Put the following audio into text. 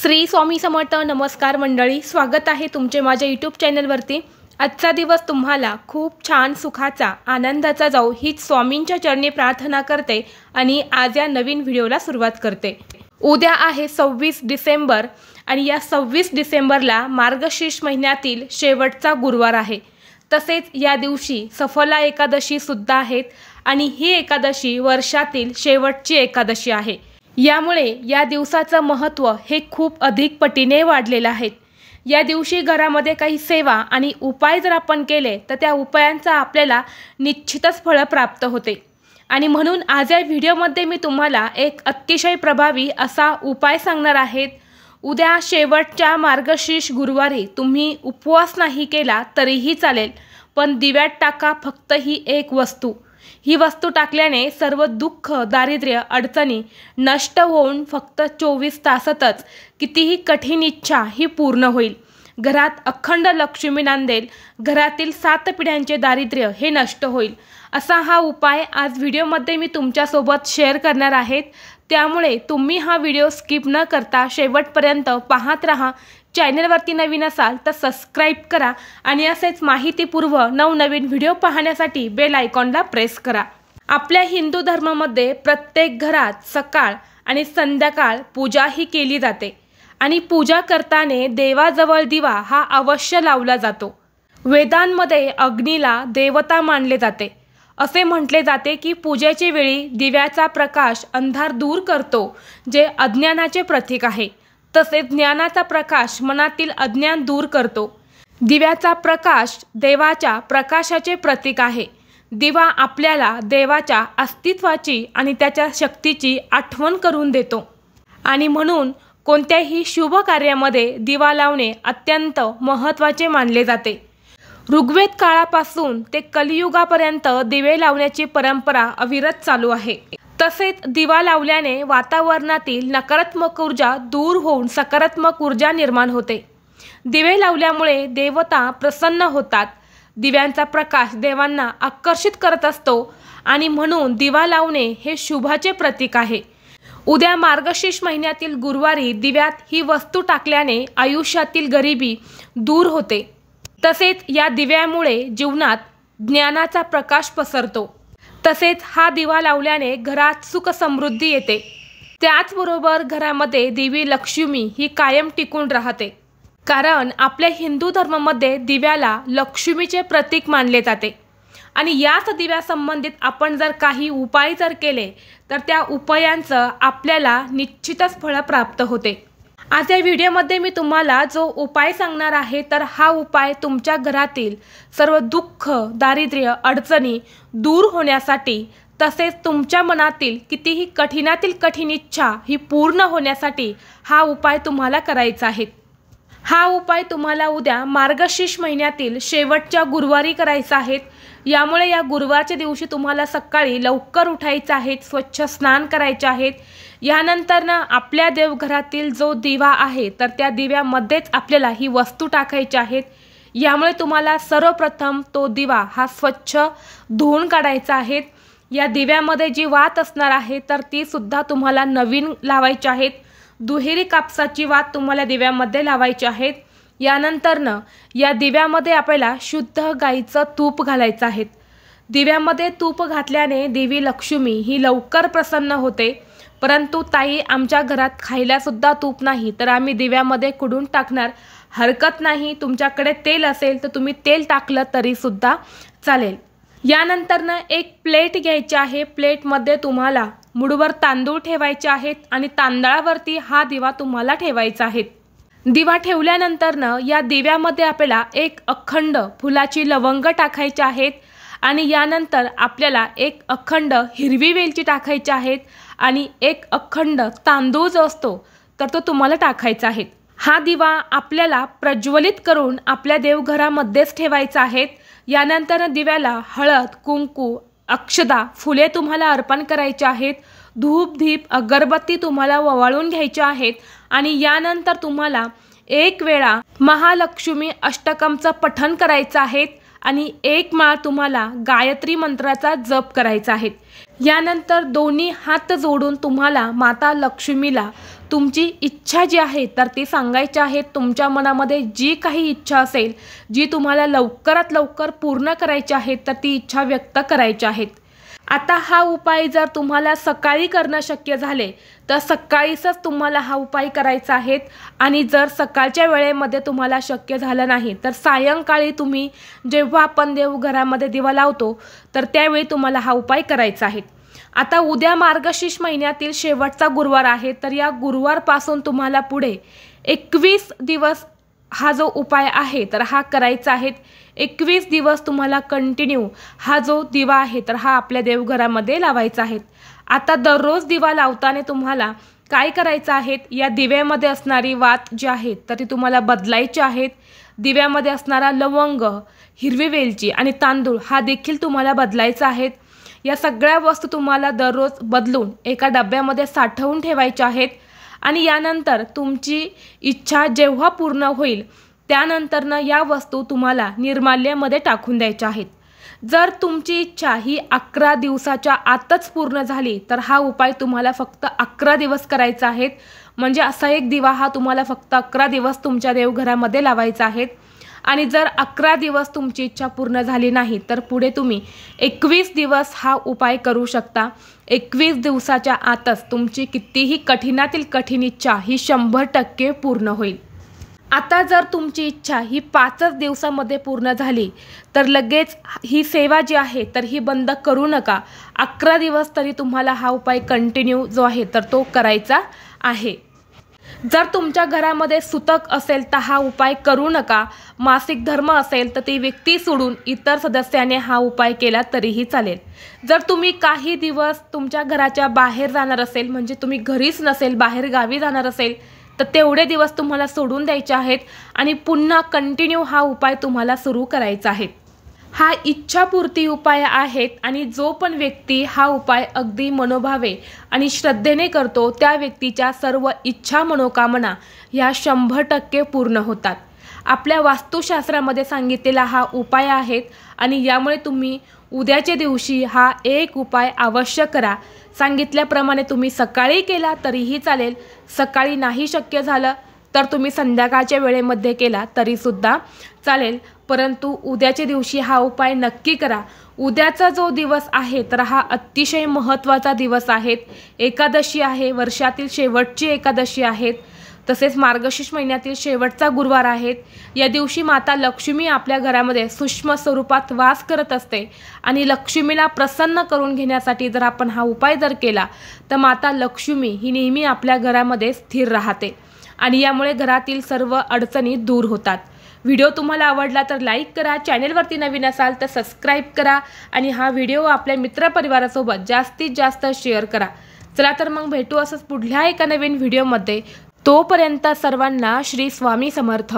श्री स्वामी समर्थ। नमस्कार मंडळी, स्वागत आहे तुमचे माझ्या यूट्यूब चॅनलवरती। आजचा दिवस तुम्हाला खूप छान सुखाचा आनंदाचा जाऊ हीच स्वामींच्या चरणी प्रार्थना करते आणि आज या नवीन व्हिडिओला सुरुवात करते। उद्या आहे 26 डिसेंबर आणि या 26 डिसेंबरला मार्गशीर्ष महिन्यातील शेवटचा गुरुवार आहे। तसेच या दिवशी सफला एकादशी सुद्धा आहेत आणि ही एकादशी वर्षातील शेवटची एकादशी आहे। यामुळे या दिवसाचं महत्त्व हे खूप अधिक पटीने वाढलेलं आहे। या दिवशी घरामध्ये काही सेवा आणि उपाय जर आपण केले तर त्या उपायांचा आपल्याला निश्चितच फळ प्राप्त होते। आणि म्हणून आज या व्हिडिओमध्ये मी तुम्हाला एक अतिशय प्रभावी असा उपाय सांगणार आहे। उद्या शेवटच्या मार्गशीर्ष गुरुवारी तुम्ही उपवास नाही केला तरीही चालेल, पण दिव्यात टाका फक्त ही एक वस्तू। ही वस्तू टाकल्याने सर्व दुःख, दारिद्र्य, अडचणी नष्ट होऊन फक्त 24 तासातच कितीही कठीण इच्छा ही पूर्ण होईल। घरात अखंड लक्ष्मी नांदेल, घरातील 7 पिढ्यांचे दारिद्र्य हे नष्ट होईल। असा हा उपाय आज व्हिडिओमध्ये मी तुमच्यासोबत शेअर करणार आहे। त्यामुळे तुम्ही हा व्हिडिओ स्किप न करता शेवटपर्यंत पाहत रहा। चॅनलवरती नवीन असाल तर सबस्क्राइब करा आणि असेच माहितीपूर्व नवनवीन व्हिडिओ पाहण्यासाठी बेल आयकॉनला प्रेस करा। आपल्या हिंदू धर्मामध्ये प्रत्येक घरात सकाळ आणि संध्याकाळ पूजा ही केली जाते आणि पूजा करताना देवाजवळ दिवा हा अवश्य लावला जातो। वेदांमध्ये अग्नीला देवता मानले जाते। असे म्हटले जाते की पूजेच्या वेळी दिव्याचा प्रकाश अंधार दूर करतो, जे अज्ञानाचे प्रतीक आहे। तसेच ज्ञानाचा प्रकाश मनातील अज्ञान दूर करतो। दिव्याचा प्रकाश देवाच्या प्रकाशाचे प्रतीक आहे। दिवा आपल्याला देवाच्या अस्तित्वाची आणि त्याच्या शक्तीची आठवण करून देतो आणि म्हणून कोणत्याही शुभ कार्यामध्ये दिवा लावणे अत्यंत महत्त्वाचे मानले जाते। ऋग्वेद काळापासून ते कलियुगापर्यंत दिवे लावण्याची परंपरा अविरत चालू आहे। तसेच दिवा लावल्याने वातावरणातील नकारात्मक ऊर्जा दूर होऊन सकारात्मक ऊर्जा निर्माण होते। दिवे लावल्यामुळे देवता प्रसन्न होतात। दिव्यांचा प्रकाश देवांना आकर्षित करत असतो आणि म्हणून दिवा लावणे हे शुभाचे प्रतीक आहे। उद्या मार्गशीर्ष महिन्यातील गुरुवारी दिव्यात ही वस्तू टाकल्याने आयुष्यातील गरिबी दूर होते। तसेच या दिव्यामुळे जीवनात ज्ञानाचा प्रकाश पसरतो। तसेच हा दिवा लावल्याने घरात सुख समृद्धी येते। त्याचबरोबर घरामध्ये देवी लक्ष्मी ही कायम टिकून राहते, कारण आपल्या हिंदू धर्मामध्ये दिव्याला लक्ष्मीचे प्रतीक मानले जाते। आणि याच दिव्यासंबंधित आपण जर काही उपाय जर केले तर त्या उपायांचं आपल्याला निश्चितच फळ प्राप्त होते। आज या व्हिडिओमध्ये मी तुम्हाला जो उपाय सांगणार आहे तर हा उपाय तुमच्या घरातील सर्व दुःख, दारिद्र्य, अडचणी दूर होण्यासाठी तसेच तुमच्या मनातील कितीही कठीणातील कठीण इच्छा ही पूर्ण होण्यासाठी हा उपाय तुम्हाला करायचा आहे। हा उपाय तुम्हाला उद्या मार्गशीर्ष महिन्यातील शेवटच्या गुरुवारी करायचा आहे। यामुळे या गुरुवारच्या दिवशी तुम्हाला सकाळी लवकर उठायचं आहे, स्वच्छ स्नान करायचे आहे। यानंतर आपल्या देवघरातील जो दिवा आहे तर त्या दिव्यामध्येच आपल्याला ही वस्तू टाकायची आहे। यामुळे तुम्हाला सर्वप्रथम तो दिवा हा स्वच्छ धुवून काढायचा आहे। या दिव्यामध्ये जी वात असणार आहे तर ती सुद्धा तुम्हाला नवीन लावायची आहे। दुहेरी कापसाची वात तुम्हाला दिव्यामध्ये लावायची आहे। यानंतर या दिव्यामध्ये आपल्याला शुद्ध गाईचं तूप घालायचं आहे। दिव्यामध्ये तूप घातल्याने देवी लक्ष्मी ही लवकर प्रसन्न होते। परंतु ताई, आमच्या घरात खायला सुद्धा तूप नाही तर आम्ही दिव्यामध्ये कुडून टाकणार, हरकत नाही। तुमच्याकडे तेल असेल तर तुम्ही तेल टाकलं तरी सुद्धा चालेल। यानंतर एक प्लेट घ्यायची आहे। प्लेटमध्ये तुम्हाला मुठभर तांदूळ ठेवायचे आहेत आणि तांदळावरती हा दिवा तुम्हाला ठेवायचा आहे। दिवा ठेवल्यानंतर या दिव्यामध्ये आपल्याला एक अखंड फुलाची लवंग टाकायची आहेत आणि यानंतर आपल्याला एक अखंड हिरवी वेलची टाकायची आहेत आणि एक अखंड तांदूळ जो असतो तर तो तुम्हाला टाकायचा आहे। हा दिवा आपल्याला प्रज्वलित करून आपल्या देवघरामध्येच ठेवायचा आहे। यानंतर दिव्याला हळद, कुंकू, अक्षदा, फुले तुम्हाला अर्पण करायचे आहेत। धूप, दीप, अगरबत्ती तुम्हाला ओवाळून घ्यायच्या आहेत आणि यानंतर तुम्हाला एक वेळा महालक्ष्मी अष्टकमचं पठण करायचं आहे आणि एक माळ तुम्हाला गायत्री मंत्राचा जप करायचा आहे। यानंतर दोन्ही हात जोडून तुम्हाला माता लक्ष्मीला तुमची इच्छा जी आहे तर ती सांगायची आहे। तुमच्या मनामध्ये जी काही इच्छा असेल, जी तुम्हाला लवकरात लवकर पूर्ण करायची आहे, तर ती इच्छा व्यक्त करायची आहेत। आता हा उपाय जर तुम्हाला सकाळी करणं शक्य झाले तर सकाळीच तुम्हाला हा उपाय करायचा आहे आणि जर सकाळच्या वेळेमध्ये तुम्हाला शक्य झालं नाही तर सायंकाळी तुम्ही जेव्हा आपण देवघरामध्ये दिवा लावतो तर त्यावेळी तुम्हाला हा उपाय करायचा आहे। आता उद्या मार्गशीर्ष महिन्यातील शेवटचा गुरुवार आहे, तर या गुरुवारपासून तुम्हाला पुढे 21 दिवस हा जो उपाय आहे तर हा करायचा आहे। 21 दिवस तुम्हाला कंटिन्यू हा जो दिवा आहे तर हा आपल्या देवघरामध्ये लावायचा आहे। आता दररोज दिवा लावताना तुम्हाला काय करायचं आहे, या दिव्यामध्ये असणारी वात जी आहे तर ती तुम्हाला बदलायची आहेत। दिव्यामध्ये असणारा लवंग, हिरवी वेलची आणि तांदूळ हा देखील तुम्हाला बदलायचा आहे। या सगळ्या वस्तू तुम्हाला दररोज बदलून एका डब्यामध्ये साठवून ठेवायच्या आहेत आणि यानंतर तुमची इच्छा जेव्हा पूर्ण होईल त्यानंतरनं या वस्तू तुम्हाला निर्माल्यामध्ये टाकून द्यायच्या आहेत। जर तुमची इच्छा ही 11 दिवसाच्या आतच पूर्ण झाली तर हा उपाय तुम्हाला फक्त 11 दिवस करायचा आहे। म्हणजे असा एक दिवा हा तुम्हाला फक्त 11 दिवस तुमच्या देवघरामध्ये लावायचा आहे आणि जर 11 दिवस तुमची इच्छा पूर्ण झाली नाही तर पुढे तुम्ही 21 दिवस हा उपाय करू शकता। 21 दिवसाच्या आतच तुमची कितीही कठीणातील कठीण इच्छा ही 100% पूर्ण होईल। आता जर तुमची इच्छा ही 5च दिवसामध्ये पूर्ण झाली तर लगेच ही सेवा जी आहे तर ही बंद करू नका। 11 दिवस तरी तुम्हाला हा उपाय कंटिन्यू जो आहे तर तो करायचा आहे। जर तुमच्या घरामध्ये सुतक असेल तर हा उपाय करू नका। मासिक धर्म असेल तर ती व्यक्ती सोडून इतर सदस्याने हा उपाय केला तरीही चालेल। जर तुम्ही काही दिवस तुमच्या घराच्या बाहेर जाणार असेल, म्हणजे तुम्ही घरीच नसेल, बाहेर गावी जाणार असेल तर तेवढे दिवस तुम्हाला सोडून द्यायचे आहेत आणि पुन्हा कंटिन्यू हा उपाय तुम्हाला सुरू करायचा आहे। हा इच्छापूर्ती उपाय आहेत आणि जो पण व्यक्ती हा उपाय अगदी मनोभावे आणि श्रद्धेने करतो त्या व्यक्तीच्या सर्व इच्छा मनोकामना ह्या 100% पूर्ण होतात। आपल्या वास्तुशास्त्रामध्ये सांगितलेला हा उपाय आहेत आणि यामुळे तुम्ही उद्याच्या दिवशी हा एक उपाय अवश्य करा। सांगितल्याप्रमाणे तुम्ही सकाळी केला तरीही चालेल, सकाळी नाही शक्य झालं तर तुम्ही संध्याकाळच्या वेळेमध्ये केला तरीसुद्धा चालेल, परंतु उद्याच्या दिवशी हा उपाय नक्की करा। उद्याचा जो दिवस आहे तर हा अतिशय महत्त्वाचा दिवस आहे। एकादशी आहे, वर्षातील शेवटची एकादशी आहे, तसेच मार्गशीर्ष महिन्यातील शेवटचा गुरुवार आहे। या दिवशी माता लक्ष्मी आपल्या घरामध्ये सूक्ष्म स्वरूपात वास करत असते आणि लक्ष्मीला प्रसन्न करून घेण्यासाठी जर आपण हा उपाय जर केला तर माता लक्ष्मी ही नेहमी आपल्या घरामध्ये स्थिर राहते आणि यामुळे घरातील सर्व अडचणी दूर होतात। व्हिडिओ तुम्हाला आवडला तर लाईक करा, चॅनेलवरती नवीन असाल तर सबस्क्राईब करा आणि हा व्हिडिओ आपल्या मित्रपरिवारासोबत जास्तीत जास्त शेअर करा। चला तर मग भेटू असंच पुढल्या एका नवीन व्हिडिओमध्ये। तोपर्यंत सर्वांना श्री स्वामी समर्थ।